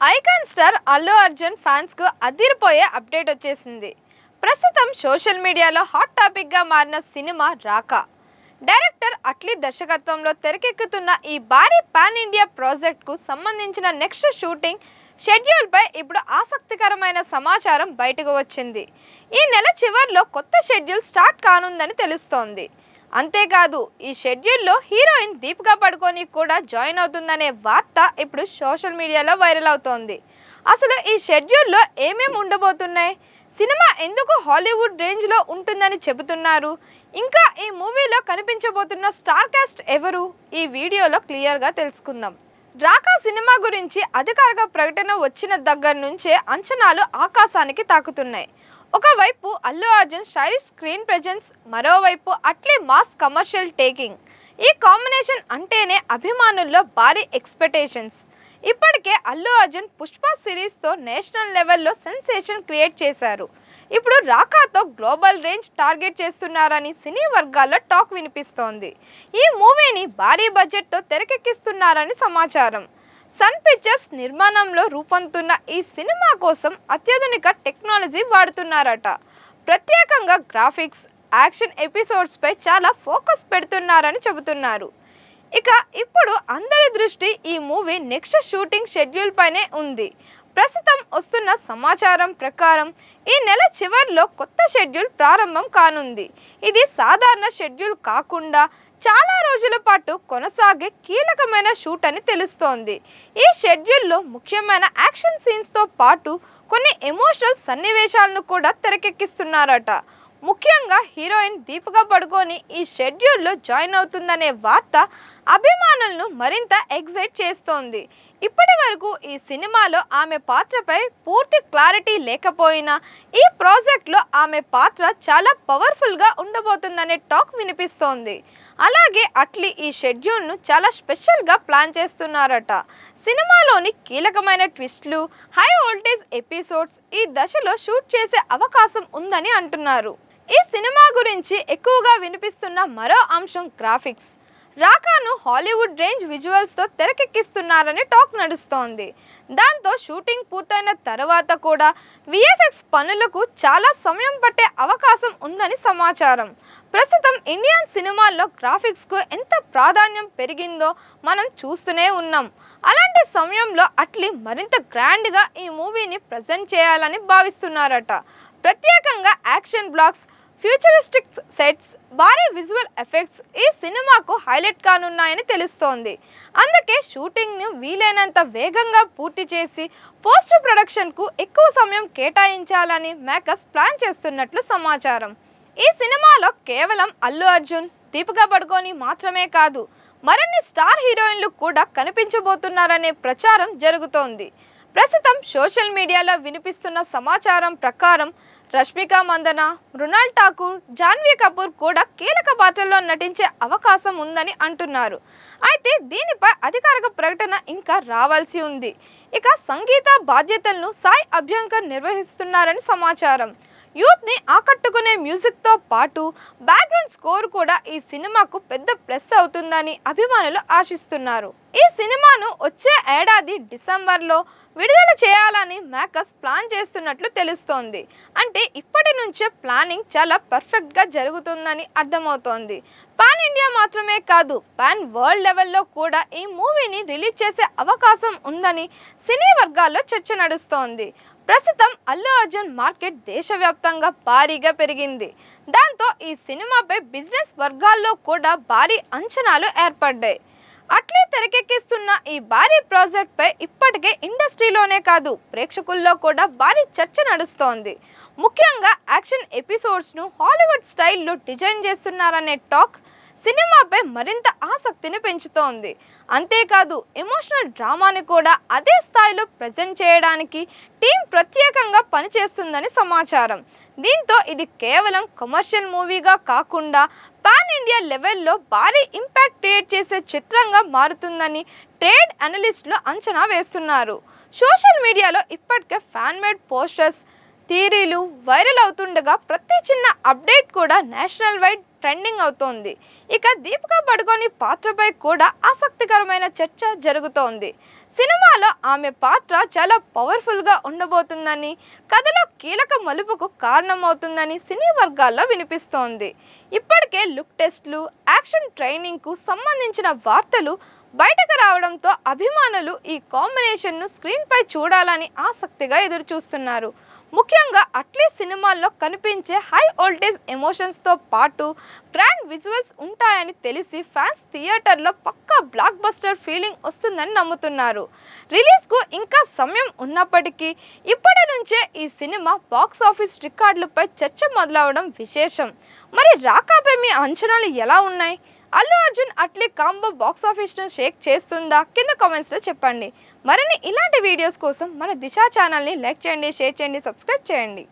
Icon star Allu Arjun fans కు అదిరిపోయే update వచ్చేసింది. ప్రస్తుతం సోషల్ మీడియాలో హాట్ టాపిక్ గా మారిన సినిమా రాకా. డైరెక్టర్ అట్లీ దర్శకత్వంలో తెరకెక్కుతున్న ఈ భారీ పాన్ ఇండియా ప్రాజెక్ట్ కు సంబంధించిన నెక్స్ట్ షూటింగ్ షెడ్యూల్ పై ఇప్పుడు ఆసక్తికరమైన సమాచారం బయటకు వచ్చింది. ఈ నెల చివర్లో కొత్త షెడ్యూల్ స్టార్ట్ కానుందని తెలుస్తోంది. అంతేకాదు ఈ షెడ్యూల్లో హీరోయిన్ దీపికా పడుకోని కూడా జాయిన్ అవుతుందనే వార్త ఇప్పుడు సోషల్ మీడియాలో వైరల్ అవుతోంది. అసలు ఈ షెడ్యూల్లో ఏమేమి ఉండబోతున్నాయి, సినిమా ఎందుకు హాలీవుడ్ రేంజ్లో ఉంటుందని చెబుతున్నారు, ఇంకా ఈ మూవీలో కనిపించబోతున్న స్టార్ కాస్ట్ ఎవరు, ఈ వీడియోలో క్లియర్గా తెలుసుకుందాం. రాకా సినిమా గురించి అధికారిక ప్రకటన వచ్చిన దగ్గర నుంచే అంచనాలు ఆకాశానికి తాకుతున్నాయి. ఒకవైపు Allu Arjun stylish screen presence, మరోవైపు అట్లీ మాస్ కమర్షియల్ టేకింగ్. ఈ కాంబినేషన్ అంటేనే అభిమానుల్లో భారీ ఎక్స్పెక్టేషన్స్. ఇప్పటికే అల్లు అర్జున్ పుష్ప సిరీస్తో నేషనల్ లెవెల్లో సెన్సేషన్ క్రియేట్ చేశారు. ఇప్పుడు రాకాతో గ్లోబల్ రేంజ్ టార్గెట్ చేస్తున్నారని సినీ వర్గాల్లో టాక్ వినిపిస్తోంది. ఈ మూవీని భారీ బడ్జెట్తో తెరకెక్కిస్తున్నారని సమాచారం. సన్ పిక్చర్స్ నిర్మాణంలో రూపొందుతున్న ఈ సినిమా కోసం అత్యాధునిక టెక్నాలజీ వాడుతున్నారట. ప్రత్యేకంగా గ్రాఫిక్స్, యాక్షన్ ఎపిసోడ్స్ పై చాలా ఫోకస్ పెడుతున్నారని చెబుతున్నారు. ఇక ఇప్పుడు అందరి దృష్టి ఈ మూవీ నెక్స్ట్ షూటింగ్ షెడ్యూల్ పైనే ఉంది. ప్రస్తుతం వస్తున్న సమాచారం ప్రకారం ఈ నెల చివర్లో కొత్త షెడ్యూల్ ప్రారంభం కానుంది. ఇది సాధారణ షెడ్యూల్ కాకుండా చాలా రోజుల పాటు కొనసాగే కీలకమైన షూట్ అని తెలుస్తోంది. ఈ షెడ్యూల్లో ముఖ్యమైన యాక్షన్ సీన్స్తో పాటు కొన్ని ఎమోషనల్ సన్నివేశాలను కూడా తెరకెక్కిస్తున్నారట. ముఖ్యంగా హీరోయిన్ దీపికా పడుకోని ఈ షెడ్యూల్లో జాయిన్ అవుతుందనే వార్త అభిమానులను మరింత ఎగ్జైట్ చేస్తోంది. ఇప్పటి వరకు ఈ సినిమాలో ఆమె పాత్రపై పూర్తి క్లారిటీ లేకపోయినా ఈ ప్రాజెక్ట్లో ఆమె పాత్ర చాలా పవర్ఫుల్గా ఉండబోతుందనే టాక్ వినిపిస్తోంది. అలాగే అట్లీ ఈ షెడ్యూల్ను చాలా స్పెషల్గా ప్లాన్ చేస్తున్నారట. సినిమాలోని కీలకమైన ట్విస్ట్లు, హై వోల్టేజ్ ఎపిసోడ్స్ ఈ దశలో షూట్ చేసే అవకాశం ఉందని అంటున్నారు. ఈ సినిమా గురించి ఎక్కువగా వినిపిస్తున్న మరో అంశం గ్రాఫిక్స్. రాకాను హాలీవుడ్ రేంజ్ విజువల్స్తో తెరకెక్కిస్తున్నారని టాక్ నడుస్తోంది. దాంతో షూటింగ్ పూర్తయిన తర్వాత కూడా విఎఫ్ఎక్స్ పనులకు చాలా సమయం పట్టే అవకాశం ఉందని సమాచారం. ప్రస్తుతం ఇండియన్ సినిమాల్లో గ్రాఫిక్స్కు ఎంత ప్రాధాన్యం పెరిగిందో మనం చూస్తూనే ఉన్నాం. అలాంటి సమయంలో అట్లీ మరింత గ్రాండ్గా ఈ మూవీని ప్రజెంట్ చేయాలని భావిస్తున్నారట. ప్రత్యేకంగా యాక్షన్ బ్లాక్స్, ఫ్యూచరిస్టిక్ సెట్స్, భారీ విజువల్ ఎఫెక్ట్స్ ఈ సినిమాకు హైలైట్ కానున్నాయని తెలుస్తోంది. అందుకే షూటింగ్ను వీలైనంత వేగంగా పూర్తి చేసి పోస్ట్ ప్రొడక్షన్కు ఎక్కువ సమయం కేటాయించాలని మేకర్స్ ప్లాన్ చేస్తున్నట్లు సమాచారం. ఈ సినిమాలో కేవలం అల్లు అర్జున్, దీపికా పడుకోని మాత్రమే కాదు, మరిన్ని స్టార్ హీరోయిన్లు కూడా కనిపించబోతున్నారనే ప్రచారం జరుగుతోంది. ప్రస్తుతం సోషల్ మీడియాలో వినిపిస్తున్న సమాచారం ప్రకారం రష్మిక మందన, మృణాల్ ఠాకూర్, జాన్వీ కపూర్ కూడా కీలక పాత్రల్లో నటించే అవకాశం ఉందని అంటున్నారు. అయితే దీనిపై అధికారిక ప్రకటన ఇంకా రావాల్సి ఉంది. ఇక సంగీత బాధ్యతలను సాయి అభ్యంకర్ నిర్వహిస్తున్నారని సమాచారం. యూత్ని ఆకట్టుకునే మ్యూజిక్తో పాటు బ్యాక్గ్రౌండ్ స్కోర్ కూడా ఈ సినిమాకు పెద్ద ప్లస్ అవుతుందని అభిమానులు ఆశిస్తున్నారు. ఈ సినిమాను వచ్చే ఏడాది డిసెంబర్లో విడుదల చేయాలని మేకర్స్ ప్లాన్ చేస్తున్నట్లు తెలుస్తోంది. అంటే ఇప్పటి నుంచే ప్లానింగ్ చాలా పర్ఫెక్ట్గా జరుగుతుందని అర్థమవుతోంది. పాన్ ఇండియా మాత్రమే కాదు, పాన్ వరల్డ్ లెవెల్లో కూడా ఈ మూవీని రిలీజ్ చేసే అవకాశం ఉందని సినీ వర్గాల్లో చర్చ నడుస్తోంది. ప్రస్తుతం అల్లు అర్జున్ మార్కెట్ దేశవ్యాప్తంగా భారీగా పెరిగింది. దాంతో ఈ సినిమాపై బిజినెస్ వర్గాల్లో కూడా భారీ అంచనాలు ఏర్పడ్డాయి. అట్లీ తెరకెక్కిస్తున్న ఈ భారీ ప్రాజెక్ట్పై ఇప్పటికే ఇండస్ట్రీలోనే కాదు, ప్రేక్షకుల్లో కూడా భారీ చర్చ నడుస్తోంది. ముఖ్యంగా యాక్షన్ ఎపిసోడ్స్ను హాలీవుడ్ స్టైల్లో డిజైన్ చేస్తున్నారనే టాక్ సినిమాపై మరింత ఆసక్తిని పెంచుతోంది. అంతేకాదు ఎమోషనల్ డ్రామాని కూడా అదే స్థాయిలో ప్రజెంట్ చేయడానికి టీం ప్రత్యేకంగా పనిచేస్తుందని సమాచారం. దీంతో ఇది కేవలం కమర్షియల్ మూవీగా కాకుండా పాన్ ఇండియా లెవెల్లో భారీ ఇంపాక్ట్ క్రియేట్ చేసే చిత్రంగా మారుతుందని ట్రేడ్ అనలిస్టులు అంచనా వేస్తున్నారు. సోషల్ మీడియాలో ఇప్పటికే ఫ్యాన్ మేడ్ పోస్టర్స్, థియరీలు వైరల్ అవుతుండగా ప్రతి చిన్న అప్డేట్ కూడా నేషనల్ వైడ్ ట్రెండింగ్ అవుతోంది. ఇక దీపికా పడుకోని పాత్రపై కూడా ఆసక్తికరమైన చర్చ జరుగుతోంది. సినిమాలో ఆమె పాత్ర చాలా పవర్ఫుల్గా ఉండబోతుందని, కథలో కీలక మలుపుకు కారణమవుతుందని సినీ వర్గాల్లో వినిపిస్తోంది. ఇప్పటికే లుక్ టెస్ట్లు, యాక్షన్ ట్రైనింగ్కు సంబంధించిన వార్తలు బయటకు రావడంతో అభిమానులు ఈ కాంబినేషన్ను స్క్రీన్పై చూడాలని ఆసక్తిగా ఎదురుచూస్తున్నారు. ముఖ్యంగా అట్లీ సినిమాల్లో కనిపించే హై వోల్టేజ్ ఎమోషన్స్తో పాటు గ్రాండ్ విజువల్స్ ఉంటాయని తెలిసి ఫ్యాన్స్ థియేటర్లో పక్కా బ్లాక్ బస్టర్ ఫీలింగ్ వస్తుందని నమ్ముతున్నారు. రిలీజ్కు ఇంకా సమయం ఉన్నప్పటికీ ఇప్పటి నుంచే ఈ సినిమా బాక్స్ ఆఫీస్ రికార్డులపై చర్చ మొదలవడం విశేషం. మరి రాకాపై మీ అంచనాలు ఎలా ఉన్నాయి? అల్లు అర్జున్ అట్లీ కాంబో బాక్స్ ఆఫీస్ను షేక్ చేస్తుందా? కింద కామెంట్స్లో చెప్పండి. మరిన్ని ఇలాంటి వీడియోస్ కోసం మన దిశ ఛానల్ని లైక్ చేయండి, షేర్ చేయండి, సబ్స్క్రైబ్ చేయండి.